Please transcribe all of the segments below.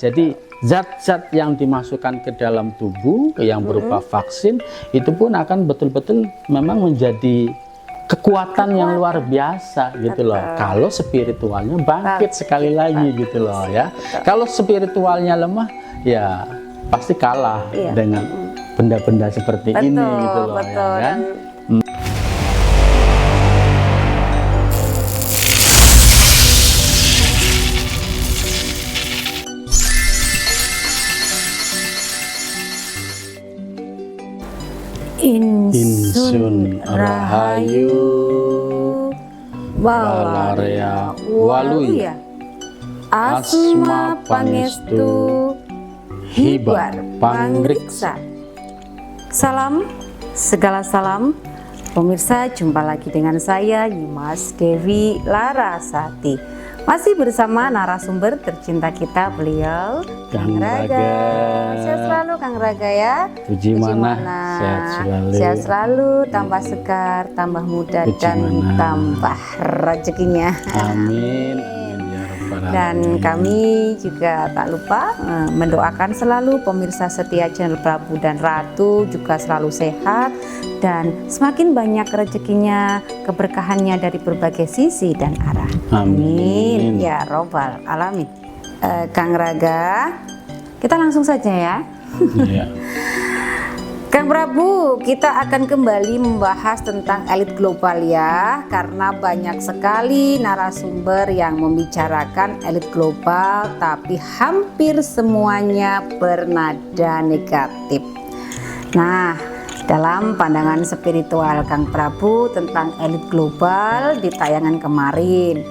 Jadi zat-zat yang dimasukkan ke dalam tubuh yang berupa vaksin itu pun akan betul-betul memang menjadi kekuatan yang luar biasa gitu loh. Kalau spiritualnya bangkit sekali lagi gitu loh ya. Kalau spiritualnya lemah ya pasti kalah dengan benda-benda seperti ini gitu loh ya kan. Insun Rahayu Walarea Waluya Asma Pangestu Hibar Pangriksa. Salam, segala salam. Pemirsa, jumpa lagi dengan saya Nyimas Dewi Larasati. Masih bersama narasumber tercinta kita, beliau Kang Raga. Sehat selalu Kang Raga ya. Puji mana? Sehat selalu. Sehat selalu, tambah segar, tambah muda, dan tambah rezekinya. Amin. Amin ya Rabbal Dan Alamin. kami juga tak lupa mendoakan selalu pemirsa setia channel Prabu dan Ratu juga selalu sehat dan semakin banyak rezekinya, keberkahannya dari berbagai sisi dan arah. Amin. Ya Robbal Alamin. Kang Raga, kita langsung saja ya. Ya. Kang Prabu, kita akan kembali membahas tentang elit global ya, karena banyak sekali narasumber yang membicarakan elit global, tapi hampir semuanya bernada negatif. Nah, dalam pandangan spiritual Kang Prabu tentang elit global di tayangan kemarin,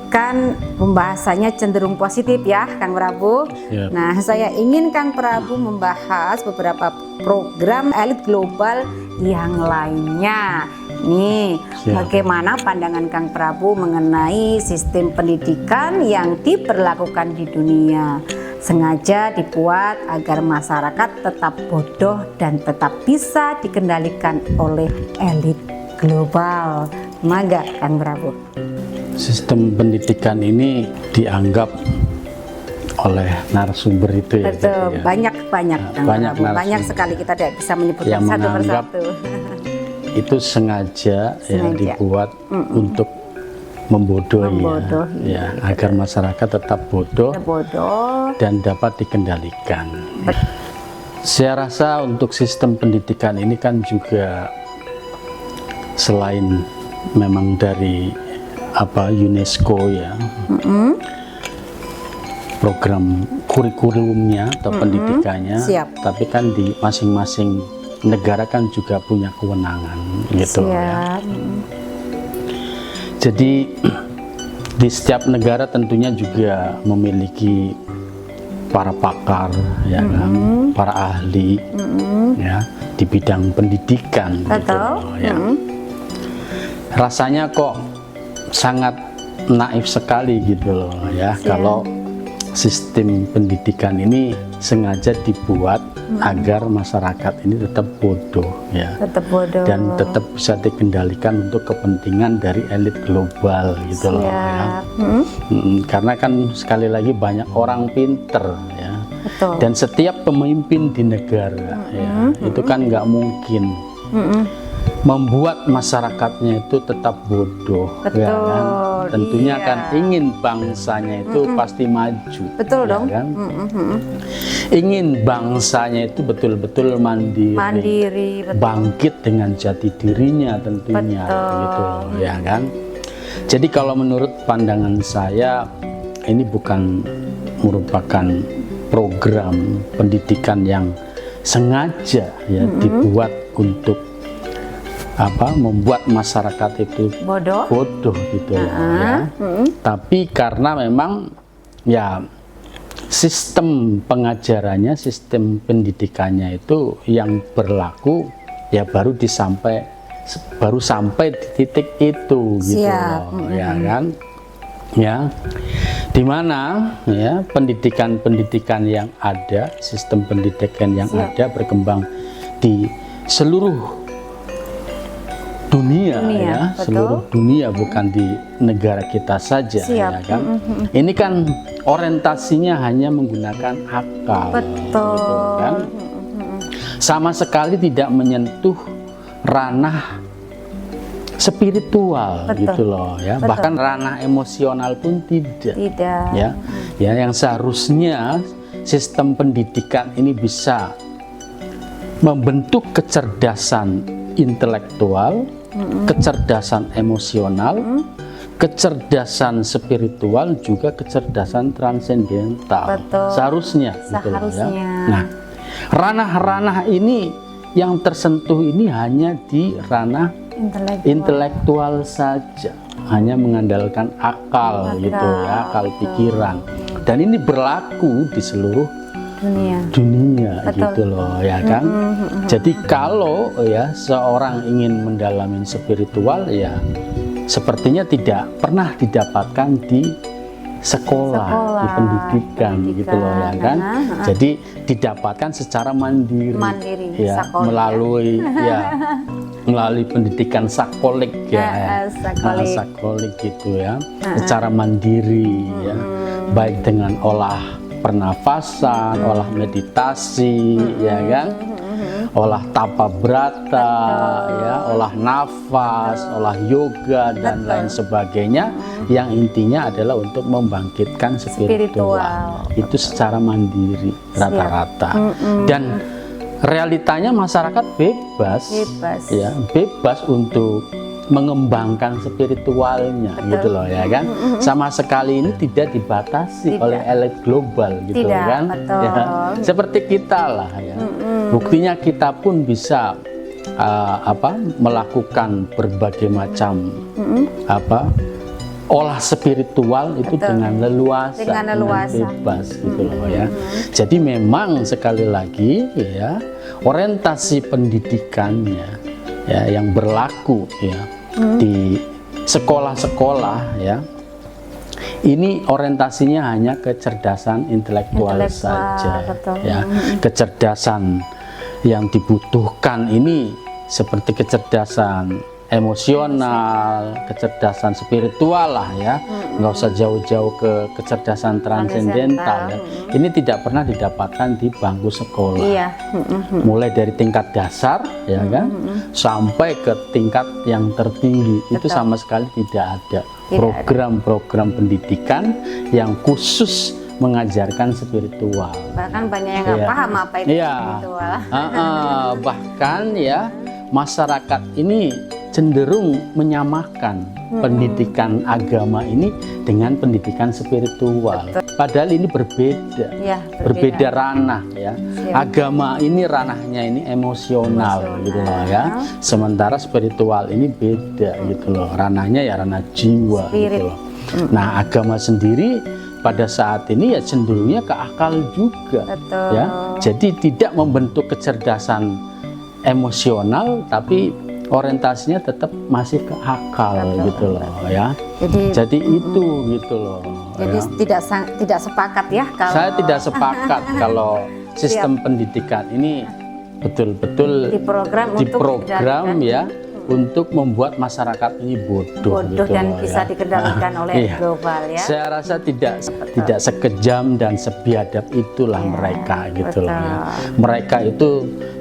kan pembahasannya cenderung positif ya Kang Prabu. Siap. Nah, saya ingin Kang Prabu membahas beberapa program elit global yang lainnya. Nih, Siap. bagaimana pandangan Kang Prabu mengenai sistem pendidikan yang diberlakukan di dunia? Sengaja dibuat agar masyarakat tetap bodoh dan tetap bisa dikendalikan oleh elit global. Maga Kang Prabu. Sistem pendidikan ini dianggap oleh narasumber itu ya. Betul, gitu ya. banyak Kang banyak Prabu. Banyak narasumber sekali kita tidak bisa menyebutkan yang satu menganggap persatu. Itu sengaja ya Sengaja. dibuat untuk membodohi, Membodohi. ya, agar masyarakat tetap bodoh Bodoh. dan dapat dikendalikan. Saya rasa untuk sistem pendidikan ini kan juga selain memang dari UNESCO ya, program kurikulumnya atau pendidikannya, Siap. tapi kan di masing-masing negara kan juga punya kewenangan gitu ya. Siap. Jadi di setiap negara tentunya juga memiliki para pakar ya kan, para ahli ya di bidang pendidikan gitu Betul. loh, ya. Rasanya kok sangat naif sekali gitu loh ya kalau sistem pendidikan ini sengaja dibuat agar masyarakat ini tetap bodoh ya. Tetap bodoh. Dan tetap bisa dikendalikan untuk kepentingan dari elit global gitu loh ya. Karena kan sekali lagi banyak orang pinter ya. Betul. Dan setiap pemimpin di negara ya itu kan nggak mungkin membuat masyarakatnya itu tetap bodoh. Betul, Ya kan? Tentunya iya. kan ingin bangsanya itu pasti maju. Betul ya dong. kan? Ingin bangsanya itu betul-betul mandiri. Mandiri, betul. Bangkit dengan jati dirinya tentunya Betul. gitu loh, ya kan. Jadi kalau menurut pandangan saya ini bukan merupakan program pendidikan yang sengaja ya dibuat untuk membuat masyarakat itu bodoh gitu ya. Tapi karena memang ya sistem pengajarannya, sistem pendidikannya itu yang berlaku ya baru sampai di titik itu gitu loh, ya kan. Ya, dimana ya pendidikan yang ada, sistem pendidikan yang ada berkembang di seluruh dunia, ya, betul. seluruh dunia, bukan di negara kita saja. Siap. Ya kan? Ini kan orientasinya hanya menggunakan akal, Betul. gitu kan? Sama sekali tidak menyentuh ranah spiritual, Betul. gitu loh, ya. Betul. Bahkan ranah emosional pun tidak. Tidak. Ya, yang seharusnya sistem pendidikan ini bisa membentuk kecerdasan intelektual, kecerdasan emosional, kecerdasan spiritual, juga kecerdasan transendental. Betul. Seharusnya, gitu loh, ya. Seharusnya. Nah, ranah-ranah ini yang tersentuh ini hanya di ranah intelektual saja, hanya mengandalkan akal, gitu ya, akal pikiran. Dan ini berlaku di seluruh dunia, Betul. gitu loh, ya kan? Jadi kalau ya seorang ingin mendalami spiritual, ya sepertinya tidak pernah didapatkan di sekolah, di pendidikan, gitu loh, ya kan? Jadi didapatkan secara mandiri, ya, sakolik, melalui pendidikan sakolik, ya, sakolik gitu ya, secara mandiri, ya, baik dengan olah pernafasan, olah meditasi, ya kan, olah tapa brata, ya, olah nafas, olah yoga dan lain sebagainya, yang intinya adalah untuk membangkitkan spiritual. Itu secara mandiri rata-rata. Dan realitanya masyarakat bebas. Ya, bebas untuk mengembangkan spiritualnya, gitu loh, ya kan. Sama sekali ini tidak dibatasi oleh elit global, gitu loh, kan. Ya, seperti kita lah, ya. Buktinya kita pun bisa melakukan berbagai macam olah spiritual itu dengan leluasa, dengan bebas, gitu loh, ya. Jadi memang sekali lagi, ya, orientasi pendidikannya, ya, yang berlaku, ya, di sekolah-sekolah, ya, ini orientasinya hanya kecerdasan intelektual saja, ya. Kecerdasan yang dibutuhkan ini seperti kecerdasan emosional, kecerdasan spiritual lah, ya, nggak usah jauh-jauh ke kecerdasan transendental, ya. Ini tidak pernah didapatkan di bangku sekolah, mulai dari tingkat dasar, ya kan, sampai ke tingkat yang tertinggi. Itu sama sekali tidak ada program-program pendidikan yang khusus mengajarkan spiritual. Bahkan banyak yang nggak paham apa itu spiritual. Bahkan, ya, masyarakat ini cenderung menyamakan pendidikan agama ini dengan pendidikan spiritual. Padahal ini berbeda, berbeda ranah, ya. Agama ini ranahnya ini emosional, gitu loh, ya. Sementara spiritual ini beda, gitu loh. Ranahnya ya ranah jiwa, gitu loh. Nah, agama sendiri pada saat ini ya cenderungnya ke akal juga, ya. Jadi tidak membentuk kecerdasan emosional, tapi orientasinya tetap masih ke akal, gitu loh, ya. Jadi itu, gitu loh. Jadi ya, tidak sepakat, ya, kalau saya tidak sepakat kalau sistem pendidikan ini betul-betul diprogram, ya, untuk membuat masyarakat ini bodoh, gitu dan loh, bisa ya, dikendalikan oleh global, ya. Saya rasa tidak sekejam dan sebiadab itulah mereka, gitu loh, ya. Mereka itu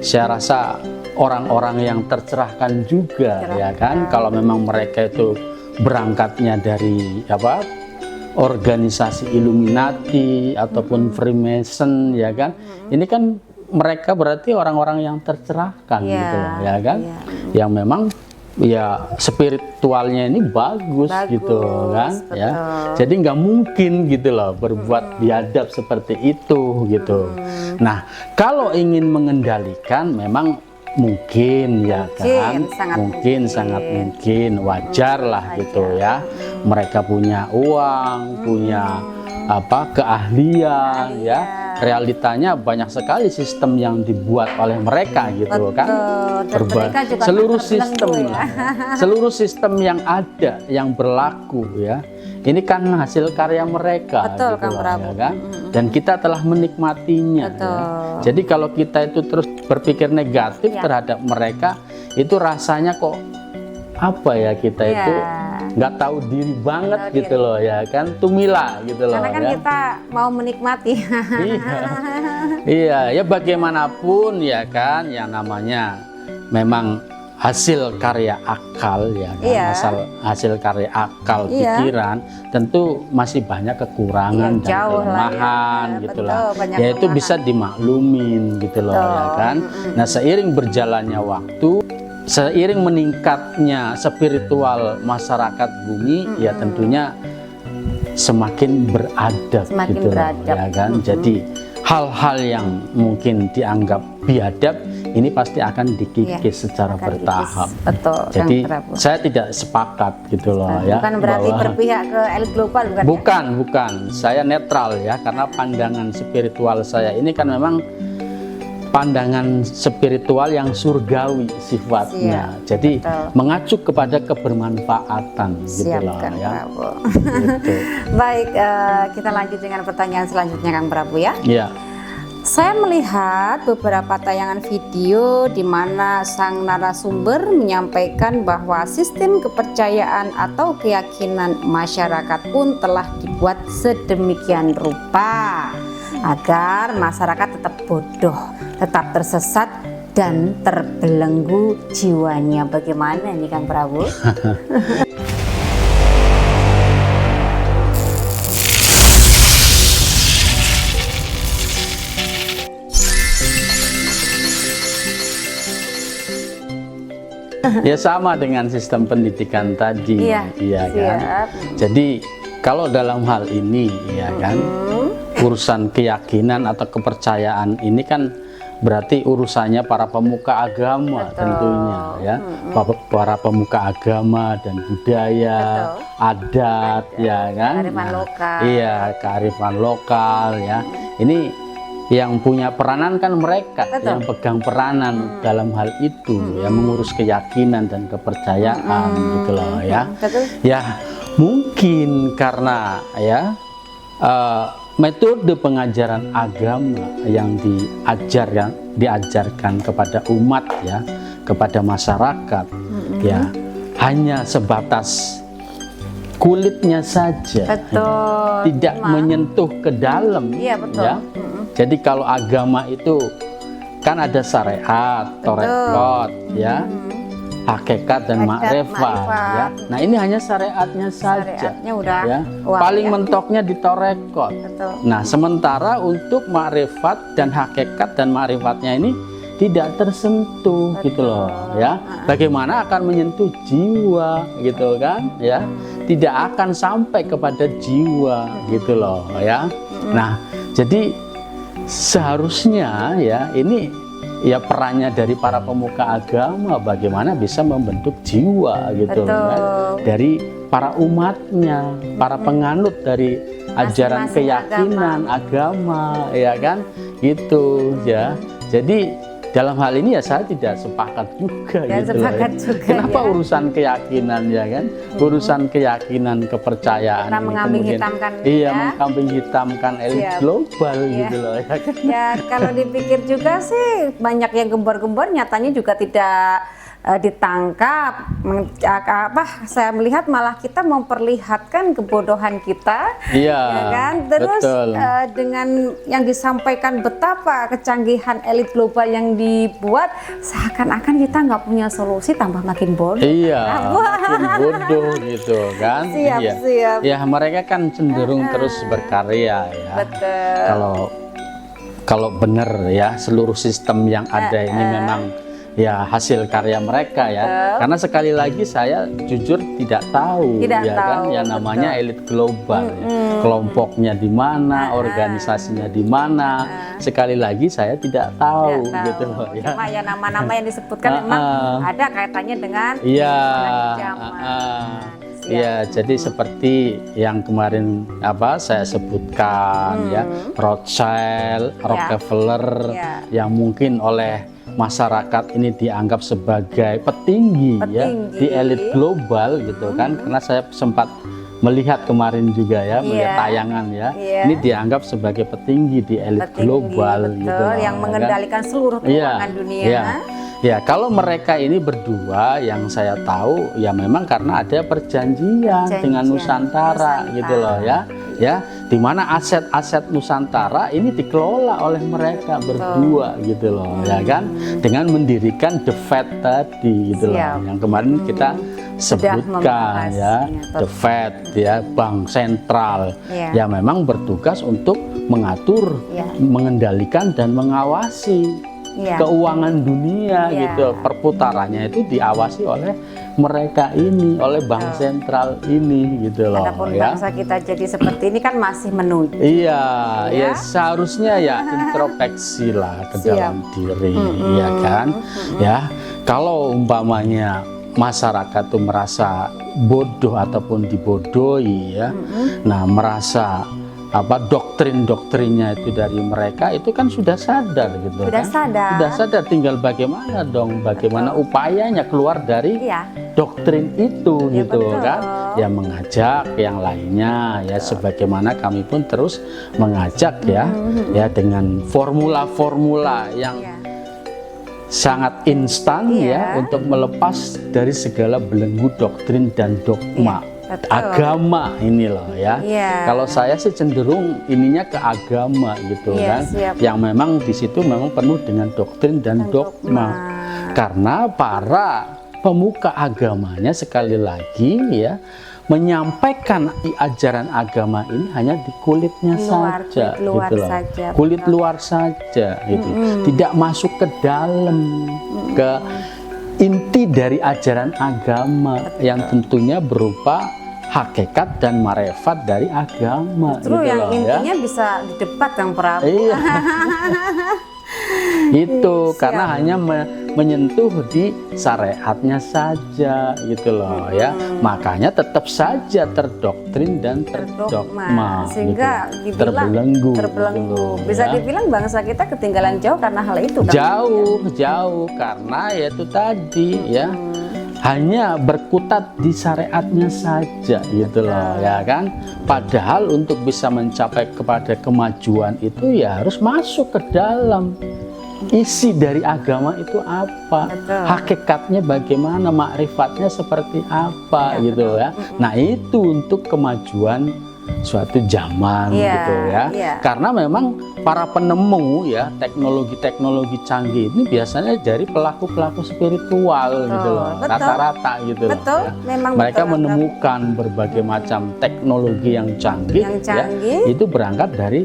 saya rasa orang-orang yang tercerahkan juga, ya kan. Kalau memang mereka itu berangkatnya dari organisasi Illuminati ataupun Freemason, ya kan, ini kan mereka berarti orang-orang yang tercerahkan, gitu loh, ya kan, yang memang ya spiritualnya ini bagus, gitu kan, ya. Jadi nggak mungkin, gitu loh, berbuat biadab seperti itu, gitu. Nah, kalau ingin mengendalikan memang mungkin, ya kan, sangat mungkin, wajar lah, gitu ya. Mereka punya uang, punya keahlian, ya. Realitanya banyak sekali sistem yang dibuat oleh mereka, gitu kan. Seluruh sistem, seluruh sistem yang ada, yang berlaku, ya, ini kan hasil karya mereka, gitu loh, ya kan. Dan kita telah menikmatinya, ya. Jadi kalau kita itu terus berpikir negatif terhadap mereka, itu rasanya kok apa ya kita Iya. itu nggak tahu diri banget Tahu gitu loh ya kan, tumila gitu loh Karena kan ya. kita mau menikmati. Iya, iya ya bagaimanapun ya kan, yang namanya memang hasil karya akal ya kan, Iya. hasil karya akal Iya. pikiran tentu masih banyak kekurangan Iya, dan jauh lah ya. kelemahan gitu Betul, lah. banyak Ya itu kelemahan. bisa dimaklumin gitu loh Betul. ya kan. Nah seiring berjalannya waktu, seiring meningkatnya spiritual masyarakat bumi, ya tentunya semakin beradab Semakin gitu loh, beradab. ya kan. Jadi hal-hal yang mungkin dianggap biadab ini pasti akan dikikis secara akan bertahap. dikikis. Betul, Jadi Kang Prabu. saya tidak sepakat gitu loh ya. Bukan berarti bahwa- berpihak ke elit global, bukan? Ya? bukan. Saya netral ya, karena pandangan spiritual saya ini kan memang pandangan spiritual yang surgawi sifatnya. Jadi betul. mengacu kepada kebermanfaatan gitu Siap, loh Kang ya. Prabu. Gitu. Baik, kita lanjut dengan pertanyaan selanjutnya, Kang Prabu ya. Iya. Saya melihat beberapa tayangan video di mana sang narasumber menyampaikan bahwa sistem kepercayaan atau keyakinan masyarakat pun telah dibuat sedemikian rupa agar masyarakat tetap bodoh, tetap tersesat dan terbelenggu jiwanya. Bagaimana nih Kang Prabu? Ya sama dengan sistem pendidikan tadi, Iya, iya kan. siap. Jadi kalau dalam hal ini, ya kan, urusan keyakinan atau kepercayaan ini kan berarti urusannya para pemuka agama. Betul. Tentunya ya, para pemuka agama dan budaya, adat, ya kan. Kearifan lokal. Iya, kearifan lokal ya. Ini yang punya peranan kan mereka, Betul. yang pegang peranan dalam hal itu, ya mengurus keyakinan dan kepercayaan gitu loh ya. Betul. Ya mungkin karena ya metode pengajaran agama yang diajarkan kepada umat ya, kepada masyarakat ya hanya sebatas kulitnya saja, Betul. tidak menyentuh ke dalam. Iya, betul. Ya. Jadi kalau agama itu kan ada syariat, torekot, ya, hakikat dan makrifat. Ya. Nah ini hanya syariatnya saja. Syariatnya udah Ya. wah, Paling ya. mentoknya di torekot. Betul. Nah sementara untuk makrifat dan hakikat dan makrifatnya ini tidak tersentuh gitu loh ya. Bagaimana akan menyentuh jiwa gitu kan ya? Tidak akan sampai kepada jiwa gitu loh ya. Nah, jadi seharusnya ya ini ya perannya dari para pemuka agama bagaimana bisa membentuk jiwa gitu Betul. kan dari para umatnya, para penganut dari ajaran Masing-masing keyakinan agama ya kan gitu ya. Jadi dalam hal ini ya saya tidak sepakat juga Tidak gitu loh sepakat ya. juga, Kenapa ya. urusan keyakinan ya kan? Urusan keyakinan, kepercayaan Karena ini mengambing kemudian- hitamkan, iya, ya. mengkambing hitamkan elit Siap. global Iya. gitu loh ya kan? Ya kalau dipikir juga sih banyak yang gembor-gembor, nyatanya juga tidak ditangkap. Saya melihat malah kita memperlihatkan kebodohan kita, Iya, ya kan? Terus betul. dengan yang disampaikan betapa kecanggihan elit global yang dibuat, seakan-akan kita nggak punya solusi, tambah makin bodoh. Iya, makin bodoh gitu kan? Siap, Iya. siap. Ya mereka kan cenderung terus berkarya ya. Betul. Kalau benar ya seluruh sistem yang ada ini memang ya hasil karya mereka ya. Karena sekali lagi saya jujur tidak tahu Tidak ya kan tahu, yang namanya elit global ya. Kelompoknya di mana, organisasinya di mana. Sekali lagi saya tidak tahu gitu loh ya. Cuma ya nama-nama yang disebutkan memang ada kaitannya dengan Iya. zaman. Iya, jadi seperti yang kemarin saya sebutkan ya, Rothschild, Rockefeller Ya. yang mungkin oleh masyarakat ini dianggap sebagai petinggi ya di elit global gitu kan, karena saya sempat melihat kemarin juga ya, melihat tayangan ya, ini dianggap sebagai petinggi di elit global betul, gitu loh, yang ya kan. mengendalikan seluruh Iya, keuangan dunia. iya. Ya, kalau mereka ini berdua yang saya tahu ya memang karena ada perjanjian dengan Nusantara gitu loh ya. Ya, di mana aset-aset Nusantara ini dikelola oleh mereka berdua gitu loh ya kan, dengan mendirikan The Fed tadi gitu loh, yang kemarin kita sebutkan ya, The Fed ya, bank sentral yang memang bertugas untuk mengatur, mengendalikan dan mengawasi keuangan dunia gitu. Perputarannya itu diawasi oleh mereka ini, oleh bank sentral ini gitu loh. Adapun bangsa kita jadi seperti ini kan masih menuju. Iya, ya seharusnya ya introspeksi lah ke dalam diri, ya kan? Ya, kalau umpamanya masyarakat tuh merasa bodoh ataupun dibodohi ya, nah merasa doktrin-doktrinnya itu dari mereka itu kan sudah sadar gitu, sudah sadar, tinggal bagaimana dong, bagaimana upayanya keluar dari doktrin itu gitu kan, ya mengajak yang lainnya ya, sebagaimana kami pun terus mengajak ya dengan formula-formula yang sangat instan ya untuk melepas dari segala belenggu doktrin dan dogma agama ini loh ya. Kalau saya sih cenderung ininya ke agama gitu kan, yang memang di situ memang penuh dengan doktrin dan dogma. Karena para pemuka agamanya sekali lagi ya menyampaikan ajaran agama ini hanya di kulitnya saja gitu loh, kulit luar saja gitu, tidak masuk ke dalam, ke inti dari ajaran agama yang tentunya berupa hakikat dan marifat dari agama. Justru gitu yang loh, intinya bisa didebat Kang Prabu. Iya. Itu karena hanya menyentuh di syariatnya saja gitu loh ya. Makanya tetap saja terdoktrin dan terdogma sehingga gitu. Terbelenggu. Gitu, bisa dibilang bangsa kita ketinggalan jauh karena hal itu kan? Jauh karena ya itu tadi ya. Hanya berkutat di syariatnya saja gitu loh ya kan. Padahal untuk bisa mencapai kepada kemajuan itu ya harus masuk ke dalam isi dari agama itu apa, hakikatnya bagaimana, makrifatnya seperti apa gitu ya. Nah itu untuk kemajuan suatu zaman gitu ya. Karena memang para penemu ya teknologi-teknologi canggih ini biasanya dari pelaku-pelaku spiritual gitu loh, rata-rata gitu loh ya. Mereka menemukan berbagai macam teknologi yang canggih, ya, itu berangkat dari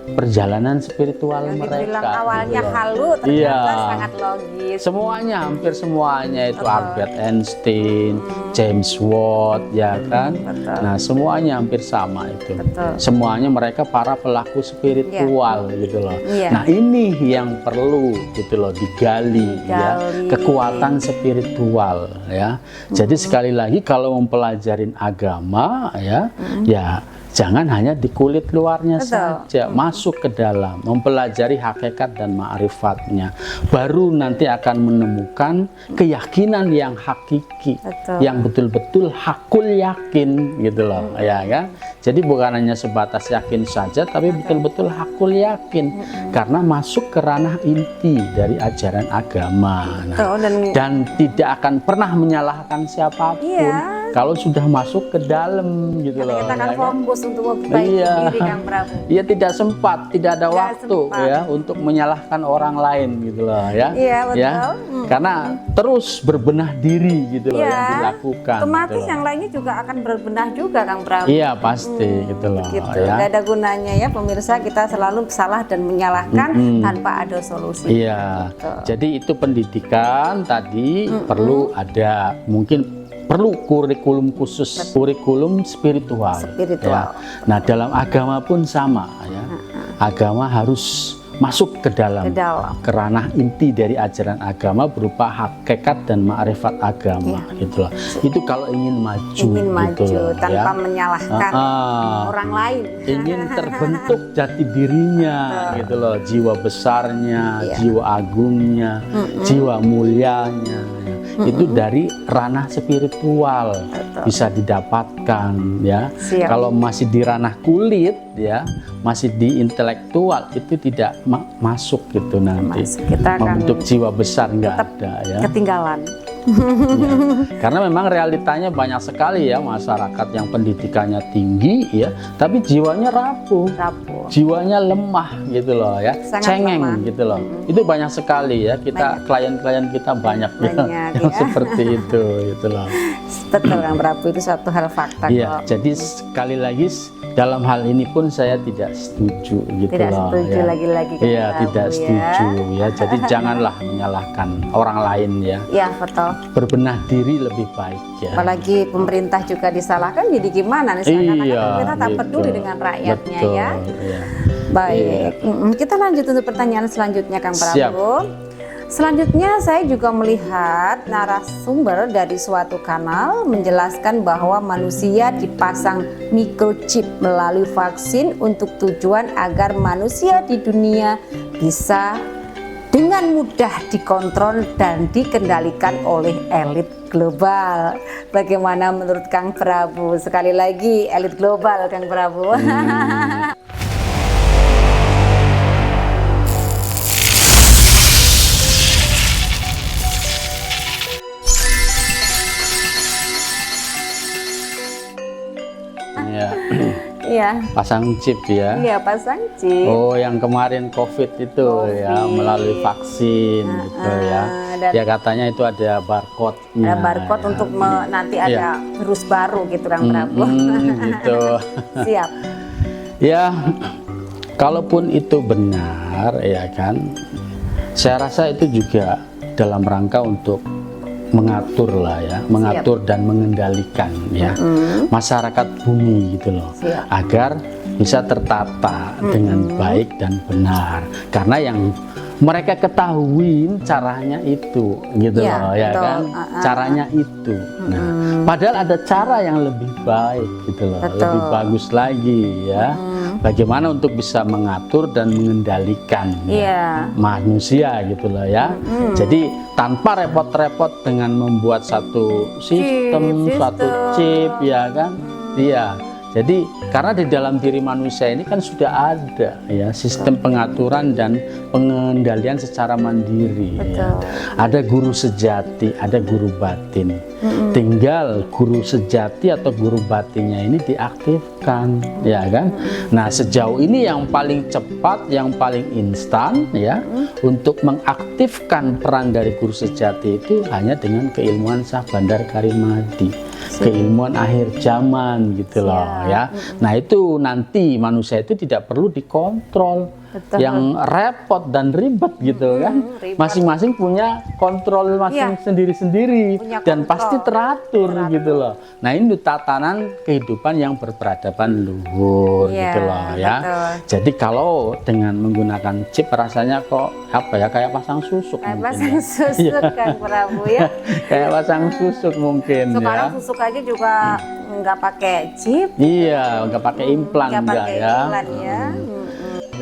perjalanan spiritual yang mereka. Awalnya gitu halu ternyata sangat logis. Semuanya, hampir semuanya itu Albert Einstein, James Watt, ya kan. Nah semuanya hampir sama itu. Semuanya mereka para pelaku spiritual gitu loh. Nah ini yang perlu gitu loh digali. Ya, kekuatan spiritual ya. Jadi sekali lagi kalau mempelajarin agama ya, ya jangan hanya di kulit luarnya saja, masuk ke dalam, mempelajari hakikat dan ma'rifatnya. Baru nanti akan menemukan keyakinan yang hakiki, yang betul-betul hakul yakin gitu loh, ya kan? Jadi bukan hanya sebatas yakin saja, tapi betul-betul hakul yakin, karena masuk ke ranah inti dari ajaran agama. Nah, dan tidak akan pernah menyalahkan siapapun. Kalau sudah masuk ke dalam gitu loh. Kita akan fokus untuk memperbaiki diri Kang Prabu. Iya, tidak sempat, tidak ada waktu ya untuk menyalahkan orang lain gitu loh ya. Iya, betul. Ya, karena terus berbenah diri gitu loh yang dilakukan. Otomatis gitu yang lainnya juga akan berbenah juga Kang Prabu. Iya, pasti gitu loh. Gitu. Ya. Gak ada gunanya ya pemirsa kita selalu salah dan menyalahkan tanpa ada solusi. Iya. Jadi itu pendidikan tadi perlu ada mungkin perlu kurikulum khusus, kurikulum spiritual. Ya. Nah dalam agama pun sama ya, agama harus masuk ke dalam, ke ranah inti dari ajaran agama berupa hakikat dan ma'rifat agama gitu loh. Itu kalau ingin maju, gitu loh, tanpa menyalahkan orang lain, ingin terbentuk jati dirinya gitu loh, jiwa besarnya, jiwa agungnya, jiwa mulianya. itu dari ranah spiritual bisa didapatkan ya. Siap. Kalau masih di ranah kulit ya, masih di intelektual itu tidak masuk gitu nanti. Kita akan Membentuk jiwa besar nggak tetap ada ya. ketinggalan. Ya. Karena memang realitanya banyak sekali ya masyarakat yang pendidikannya tinggi ya, tapi jiwanya rapuh, jiwanya lemah gitu loh ya, Sangat cengeng lemah. gitu loh. Itu banyak sekali ya, kita klien-klien kita banyak ya, yang seperti itu gitu loh. Betul Kang Prabu, itu satu hal fakta. Iya, jadi sekali lagi dalam hal ini pun saya tidak setuju gitu Tidak loh. setuju Ya. lagi-lagi. Iya, tidak setuju ya. Jadi janganlah menyalahkan orang lain ya. Iya, betul. Berbenah diri lebih baik ya. Apalagi pemerintah juga disalahkan, jadi gimana nih? Seakan-akan Iya, pemerintah tak gitu. peduli dengan rakyatnya. Betul, Ya. iya. Baik, kita lanjut untuk pertanyaan selanjutnya Kang Prabu. Siap. Selanjutnya saya juga melihat narasumber dari suatu kanal menjelaskan bahwa manusia dipasang microchip melalui vaksin untuk tujuan agar manusia di dunia bisa dengan mudah dikontrol dan dikendalikan oleh elit global. Bagaimana menurut Kang Prabu? Sekali lagi elit global Kang Prabu. Ya. Iya. Pasang chip ya. Iya, pasang chip. Oh, yang kemarin COVID itu ya, melalui vaksin gitu ya. Ya katanya itu ada barcode-nya. Ada barcode ya. untuk nanti ada virus baru gitu Kang Prabu. Gitu. Siap. Ya, kalaupun itu benar ya kan, saya rasa itu juga dalam rangka untuk mengatur lah ya, mengatur dan mengendalikan ya masyarakat bumi gitu loh. Siap. Agar bisa tertata dengan baik dan benar, karena yang mereka ketahui caranya itu gitu Ya, loh ya betul. kan, caranya itu. Nah, padahal ada cara yang lebih baik gitu loh, Betul. lebih bagus lagi ya. Bagaimana untuk bisa mengatur dan mengendalikan Iya. manusia gitu loh ya. Jadi tanpa repot-repot dengan membuat satu sistem, suatu chip ya kan. Iya. Jadi karena di dalam diri manusia ini kan sudah ada ya sistem pengaturan dan pengendalian secara mandiri ya. Ada guru sejati, ada guru batin. Tinggal guru sejati atau guru batinnya ini diaktifkan ya kan. Nah, sejauh ini yang paling cepat, yang paling instan ya untuk mengaktifkan peran dari guru sejati itu hanya dengan keilmuan Syah Bandar Karimadi. Keilmuan akhir zaman gitu loh ya. Nah, itu nanti manusia itu tidak perlu dikontrol. Betul. Yang repot dan ribet gitu kan. ribet. Masing-masing punya kontrol masing sendiri-sendiri Punya dan kontrol. pasti teratur gitu loh. Nah, ini tatanan kehidupan yang berperadaban luhur gitu loh ya. Betul. Jadi kalau dengan menggunakan chip rasanya kok apa ya, kayak pasang susuk Kayak mungkin pasang ya. susuk Kang Prabu ya. Kayak pasang susuk mungkin Sekarang ya. susuk aja juga nggak pakai chip, Iya, nggak pakai implan nggak enggak pakai ya. iklan ya.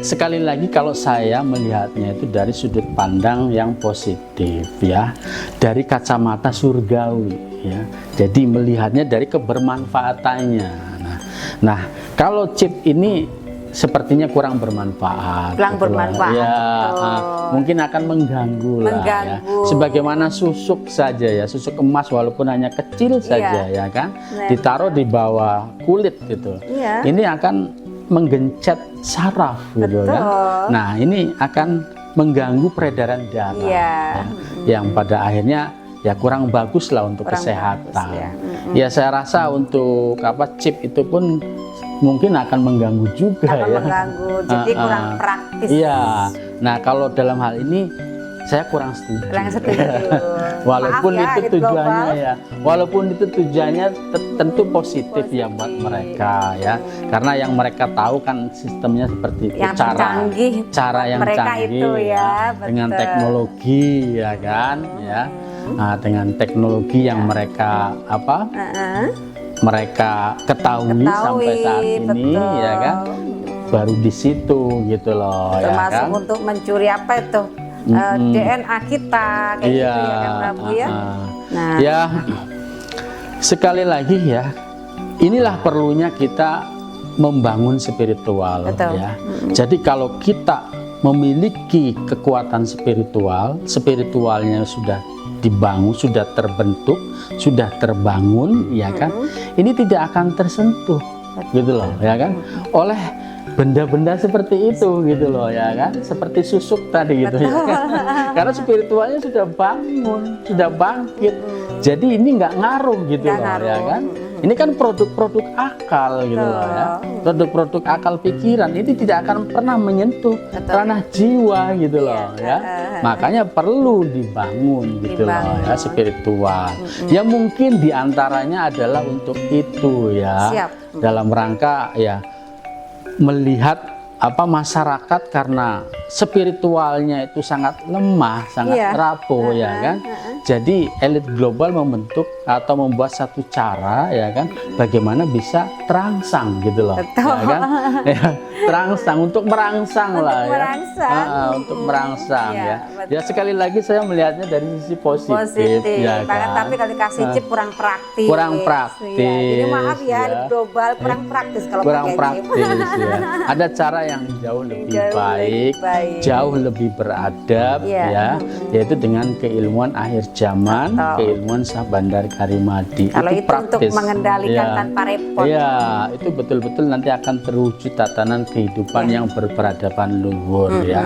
Sekali lagi kalau saya melihatnya itu dari sudut pandang yang positif ya, dari kacamata surgawi ya. Jadi melihatnya dari kebermanfaatannya. Nah, kalau chip ini sepertinya kurang bermanfaat. Kurang gitu lah. bermanfaat, Ya, betul. mungkin akan mengganggu lah ya. Mengganggu. Sebagaimana susuk saja ya, susuk emas walaupun hanya kecil saja ya kan, Nah. ditaruh di bawah kulit gitu. Iya. Ini akan menggencet saraf gitu kan. Nah, ini akan mengganggu peredaran darah Iya. ya, yang pada akhirnya ya kurang bagus lah untuk Kurang kesehatan. bagus, Ya saya rasa untuk chip itu pun mungkin akan mengganggu juga Akan ya. mengganggu, jadi kurang praktis. Iya. Nah, kalau dalam hal ini saya kurang setuju. Kurang setuju. Walaupun Maaf ya, itu elit tujuannya global. ya, walaupun itu tujuannya tentu positif ya buat mereka ya, karena yang mereka tahu kan sistemnya seperti itu, Yang canggih cara yang mereka canggih itu ya, dengan betul. teknologi ya kan ya. Nah, dengan teknologi yang mereka mereka ketahui sampai saat ini betul. ya kan, baru di situ gitu loh ya Termasuk kan. untuk mencuri apa itu DNA kita kayak gitu ya Kang Prabu ya. Nah. Ya, sekali lagi ya, inilah perlunya kita membangun spiritual. Betul. Ya. Jadi kalau kita memiliki kekuatan spiritual, spiritualnya sudah dibangun, sudah terbentuk, sudah terbangun, ya kan? Ini tidak akan tersentuh, gitu loh, ya kan? Oleh benda-benda seperti itu, gitu loh, ya kan? Seperti susuk tadi, gitu ya kan? Karena spiritualnya sudah bangun, sudah bangkit. Jadi ini nggak ngaruh, gitu loh, ya kan? Ini kan produk-produk akal, gitu loh, ya. Produk-produk akal pikiran ini tidak akan pernah menyentuh ranah jiwa, gitu loh, ya. Makanya perlu dibangun, gitu loh, ya, spiritual. Ya mungkin diantaranya adalah untuk itu, ya. Siap. Dalam rangka ya melihat masyarakat karena spiritualnya itu sangat lemah, sangat rapuh, ya kan. Jadi elit global membentuk atau membuat satu cara, ya kan, bagaimana bisa terangsang, gitu loh, ya kan. Ya, terangsang untuk merangsang lah, ya. Untuk merangsang, ya. Ya sekali lagi saya melihatnya dari sisi positif, ya kan. Tapi kalau dikasih chip kurang praktis. Kurang praktis. Ya. Jadi maaf ya, elit global kurang praktis kalau kurang pakai praktis, chip. ya. Ada cara yang jauh lebih baik, jauh lebih beradab, ya, yaitu dengan keilmuan akhir zaman, keilmuan Syah Bandar Karimadi. Kalau itu praktis, untuk mengendalikan tanpa repot. Ya, itu betul-betul nanti akan terwujud tatanan kehidupan yang berperadaban luhur, ya.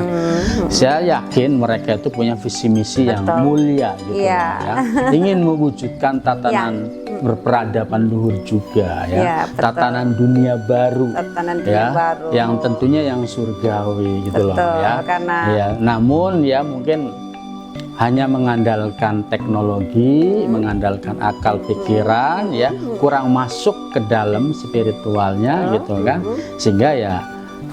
Saya yakin mereka itu punya visi misi yang mulia, gitu, ya. Ingin mewujudkan tatanan berperadaban luhur juga, ya. Tatanan dunia baru, baru, yang tentunya yang surgawi, gitu loh, ya. Ya, namun ya mungkin hanya mengandalkan teknologi, mengandalkan akal pikiran, ya, kurang masuk ke dalam spiritualnya, gitu kan, sehingga ya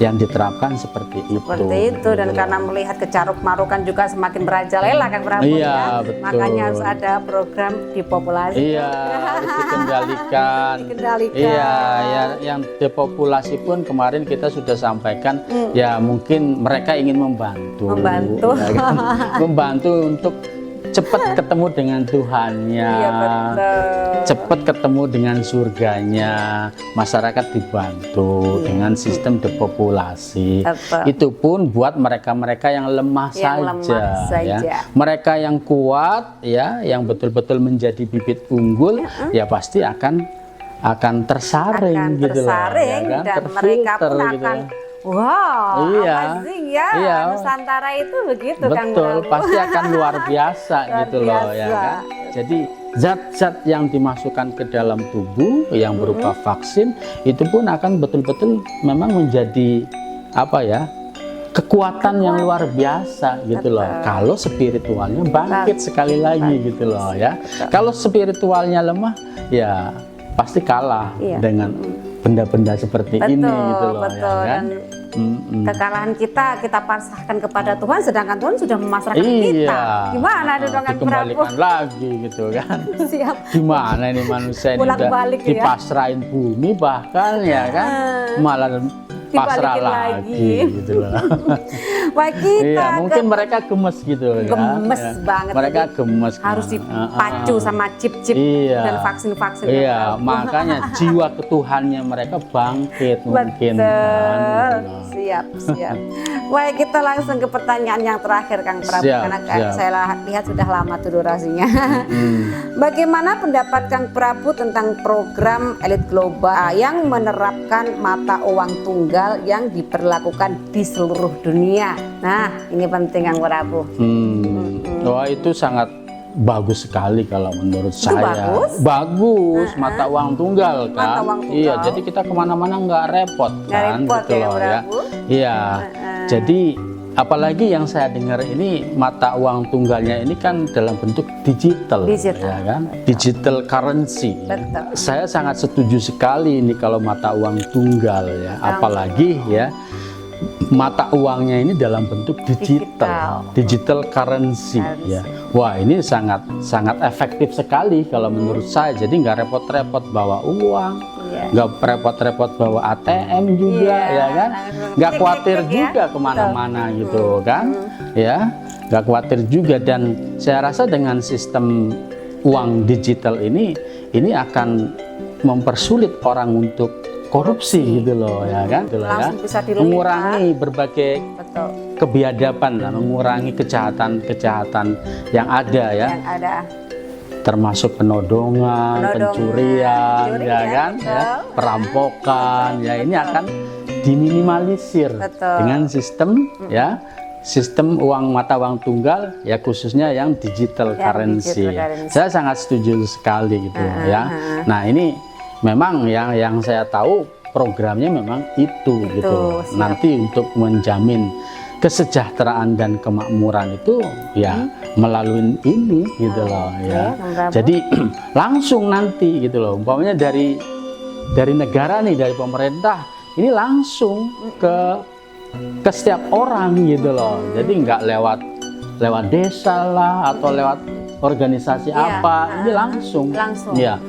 yang diterapkan seperti itu. Dan karena melihat kecaruk-marukan juga semakin merajalela kan Prabu, ya. Betul. Makanya harus ada program depopulasi. Iya, harus dikendalikan. Iya, ya, yang depopulasi pun kemarin kita sudah sampaikan, ya mungkin mereka ingin membantu, ya kan? Membantu untuk cepat ketemu dengan Tuhannya, cepat ketemu dengan surganya, masyarakat dibantu dengan sistem depopulasi. Itu pun buat mereka-mereka yang lemah saja, ya. Mereka yang kuat, ya, yang betul-betul menjadi bibit unggul, ya pasti akan tersaring, gitu loh, ya kan? Dan mereka pun akan amazing, ya. Iya. Nusantara itu begitu, kan. Betul, pasti akan luar biasa, gitu loh, ya kan. Jadi zat-zat yang dimasukkan ke dalam tubuh yang berupa vaksin itu pun akan betul-betul memang menjadi kekuatan yang luar biasa, gitu loh. Kalau spiritualnya bangkit sekali lagi, gitu loh, ya. Kalau spiritualnya lemah, ya pasti kalah dengan benda-benda seperti ini, gitu loh, ya kan. Kekalahan kita pasrahkan kepada Tuhan, sedangkan Tuhan sudah memasrahkan kita. Gimana dengan dikembalikan lagi, gitu kan. Siap. Gimana ini manusia ini udah dipasrahin bumi, bahkan, ya kan, malah pasrah lagi, gitu loh. Wah, kita mungkin mereka gemes, gitu, gemes banget. Mereka gemes, harus dipacu sama chip-chip dan vaksin-vaksin. Iya, makanya jiwa ketuhannya mereka bangkit, mungkin. Siap. Wah, kita langsung ke pertanyaan yang terakhir, Kang Prabu, karena saya lihat sudah lama tuh durasinya. Bagaimana pendapat Kang Prabu tentang program elit global yang menerapkan mata uang tunggal yang diberlakukan di seluruh dunia? Nah, ini penting, Kang Prabu. Wah, itu sangat bagus sekali kalau menurut saya. Bagus, mata uang tunggal, kan. Iya, jadi kita kemana-mana nggak repot, kan, gitu loh, ya. Iya, jadi apalagi yang saya dengar ini mata uang tunggalnya ini kan dalam bentuk digital. Ya kan, digital currency. Saya sangat setuju sekali ini kalau mata uang tunggal, ya. Apalagi ya mata uangnya ini dalam bentuk digital currency, ya. Wah, ini sangat efektif sekali kalau menurut saya. Jadi nggak repot-repot bawa uang, nggak repot-repot bawa ATM juga, ya kan, nggak khawatir juga kemana-mana, gitu kan, ya, nggak khawatir juga. Dan saya rasa dengan sistem uang digital ini akan mempersulit orang untuk korupsi gitu loh, ya kan? Gitu loh, ya. Langsung bisa dilihat. Mengurangi berbagai Betul. kebiadaban lah, mengurangi kejahatan-kejahatan yang ada ya, Yang ada. termasuk penodongan, pencurian, ya kan, betul. ya, perampokan, ya ini akan diminimalisir Betul. dengan sistem ya, sistem mata uang tunggal ya, khususnya yang digital currency. digital currency. Saya sangat setuju sekali gitu ya. Nah ini memang yang saya tahu programnya memang itu gitu. siap. Nanti untuk menjamin kesejahteraan dan kemakmuran itu ya melalui ini gitu loh ya. Kang Prabu. Jadi langsung nanti gitu loh, umpamanya dari negara nih, dari pemerintah ini langsung ke setiap orang gitu loh. Jadi nggak lewat desa lah atau lewat organisasi apa, ini langsung. Ya.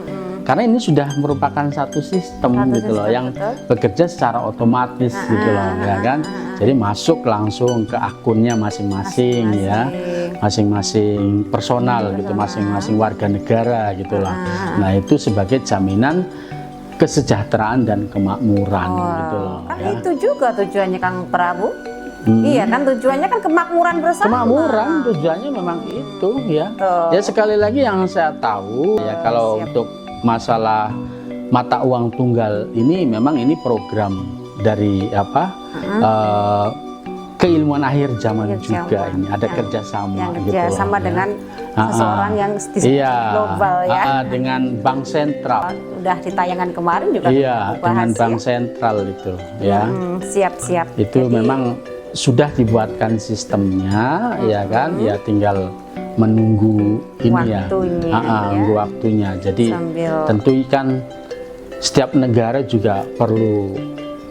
Karena ini sudah merupakan satu sistem gitu loh, yang bekerja secara otomatis gitu loh, ya kan. Jadi masuk langsung ke akunnya masing-masing ya, masing-masing personal gitu, masing-masing warga negara gitu loh. Nah itu sebagai jaminan kesejahteraan dan kemakmuran gitu loh. Kan Ya. itu juga tujuannya Kang Prabu. Iya kan, tujuannya kan kemakmuran bersama. Kemakmuran tujuannya memang itu ya. Betul. Ya sekali lagi yang saya tahu ya, kalau untuk masalah mata uang tunggal ini memang ini program dari keilmuan akhir zaman juga ini ada kerjasama Yang gitu kerjasama loh, ya. dengan seseorang yang di global ya. Dengan bank sentral. Udah di tayangan kemarin juga Iya, kita bahas dengan bank ya. sentral itu ya. Siap-siap. Itu memang sudah dibuatkan sistemnya ya kan, ya tinggal menunggu ini Waktunya, menunggu waktunya. Jadi Sambil- tentu kan setiap negara juga perlu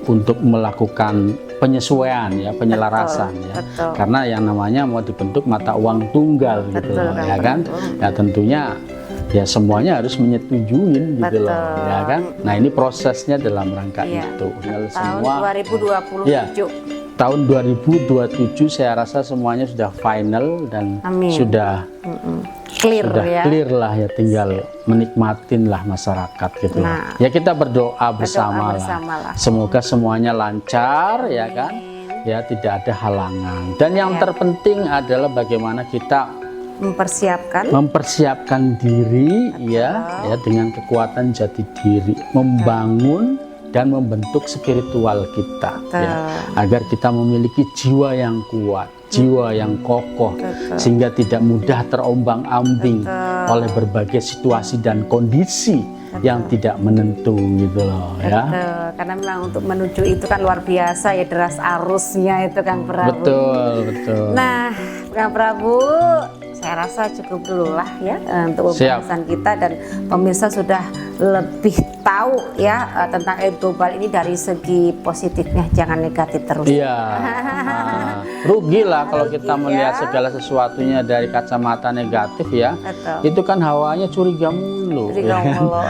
untuk melakukan penyesuaian ya, penyelarasan ya. betul. Karena yang namanya mau dibentuk mata uang tunggal gitu Betul, loh, Kang ya kan. Ya tentunya ya semuanya harus menyetujuin gitu loh, Betul. ya kan. Nah ini prosesnya dalam rangka Iya. itu. Tinggal Tahun semua 2027. Ya. tahun 2027 saya rasa semuanya sudah final dan Amin. sudah Clear ya. clear lah ya, tinggal menikmatin lah masyarakat gitu. Nah. Ya kita berdoa bersama bersama lah. Semoga semuanya lancar ya kan. Ya tidak ada halangan. Dan yang terpenting adalah bagaimana kita mempersiapkan diri ya dengan kekuatan jati diri, membangun dan membentuk spiritual kita ya, agar kita memiliki jiwa yang kuat, jiwa yang kokoh, sehingga tidak mudah terombang-ambing oleh berbagai situasi dan kondisi yang tidak menentu gitu loh ya. Karena memang untuk menuju itu kan luar biasa ya, deras arusnya itu Kang Prabu. Betul. Nah, Kang Prabu, saya rasa cukup dulu lah ya untuk pembahasan kita, dan pemirsa sudah lebih tahu ya tentang elit global ini dari segi positifnya, jangan negatif terus. Iya. Rugi lah kalau kita melihat segala sesuatunya dari kacamata negatif ya. Betul. Itu kan hawanya curiga mulu. Curiga mulu.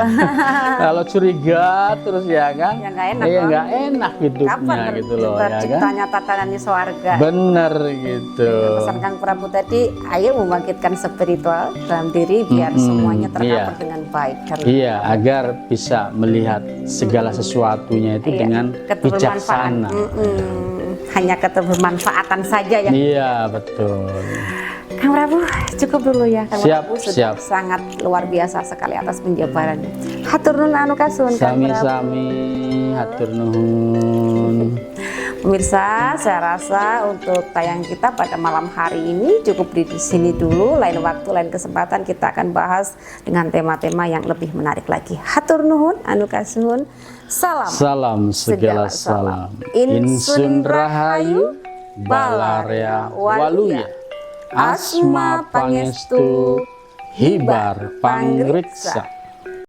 Kalau curiga terus ya kan, Ya nggak enak ya dong. nggak enak hidupnya Kapan gitu loh ya kan. terciptanya tatanannya swarga. Bener gitu. Pesan Kang Prabu tadi, ayo membangkitkan spiritual dalam diri biar semuanya tercover dengan baik. Iya, agar bisa melihat segala sesuatunya itu dengan bijaksana. Hanya kebermanfaatan saja ya. Iya, betul. Kang Prabu, cukup dulu ya. Kang Siap, Prabu sudah siap. sangat luar biasa sekali atas penjabarannya. Hatur nuhun anu kasun Kang Prabu. Sami-sami, hatur nuhun. Pemirsa, saya rasa untuk tayang kita pada malam hari ini cukup di sini dulu. Lain waktu, lain kesempatan kita akan bahas dengan tema-tema yang lebih menarik lagi. Hatur nuhun, anu kasuhun. Salam segala salam. Insun rahayu, balaria waluya. Asma pangestu, hibar pangriksa.